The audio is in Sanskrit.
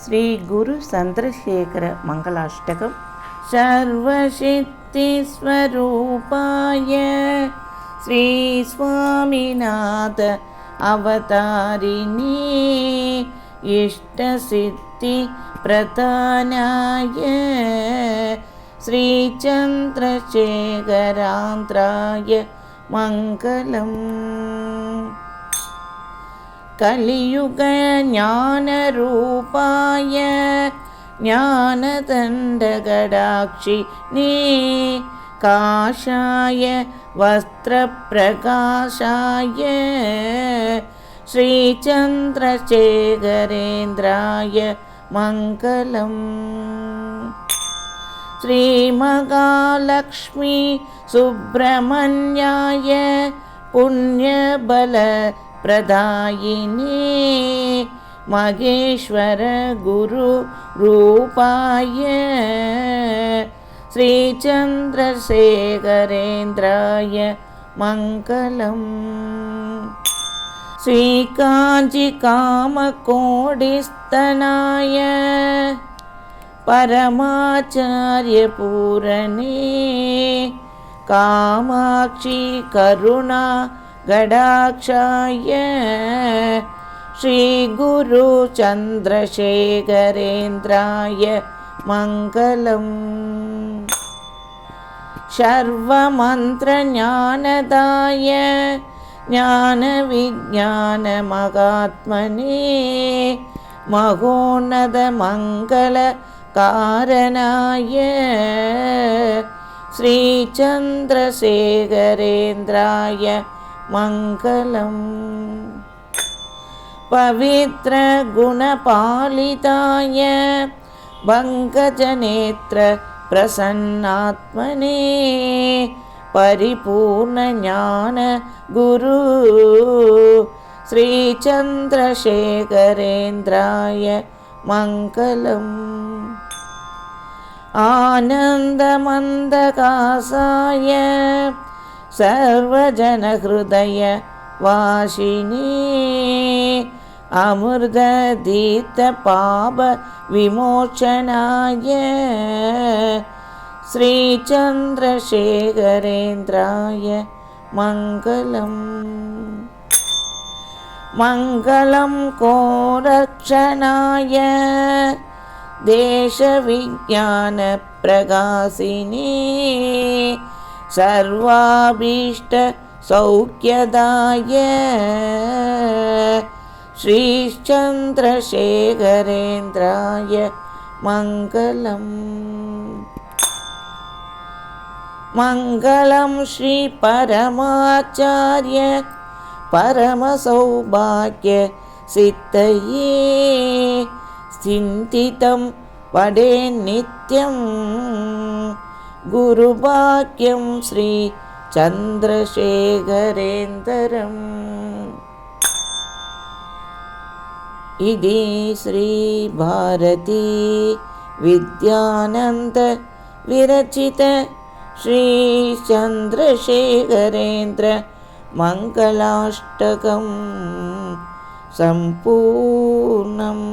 श्री गुरु चंद्रशेखर मंगलाष्टकम्। सर्वसिद्धिस्वरूपाय श्री स्वामीनाथ अवतारिणे इष्टसिद्धि प्रदानाय श्री चंद्रशेखरान्त्राय मंगलम्। कलियुग ज्ञानरूपाय ज्ञानदण्डगडाक्षिणे काषाय वस्त्रप्रकाशाय श्रीचन्द्रशेखरेन्द्राय मङ्गलम्। श्रीमहालक्ष्मी सुब्रह्मण्याय पुण्यबल प्रदायिने महेश्वर गुरु रूपाय श्री चंद्रशेखरेन्द्राय मंगलम्। श्री कांची कामकोटिस्तनाय परमाचार्य पूरणे कामाक्षी करुणा गडाक्षाय श्री गुरु चंद्रशेखरेन्द्राय मंगलम्। सर्वमंत्र ज्ञानदाय ज्ञान विज्ञान महात्मने महोन्नत मंगल कारणाय श्री चंद्रशेखरेन्द्राय मंगलम्। पवित्र गुणपालिताय पंकजनेत्र प्रसन्नात्मने परिपूर्ण ज्ञान गुरु श्री चंद्रशेखरेन्द्राय मंगलम्। आनन्दमन्दकासाय सर्वजनहृदय वासिने अमृतदीप्तपाप विमोचनाय श्री चंद्रशेखरेन्द्राय मंगलम्। मंगलं कोरक्षणाय देशविज्ञान प्रकाशिने सर्वाभीष्ट सौख्यदाय श्री चंद्रशेखरेन्द्राय मंगलम्। मंगलं श्री परमाचार्य परमसौभाग्य सिद्धये चिन्तितं पडे नित्यं गुरुभाग्यं श्री चंद्रशेखरेन्द्रम्। इति श्री भारती विद्यानंद विरचित श्री चंद्रशेखरेन्द्र मंगलाष्टकं संपूर्णम्।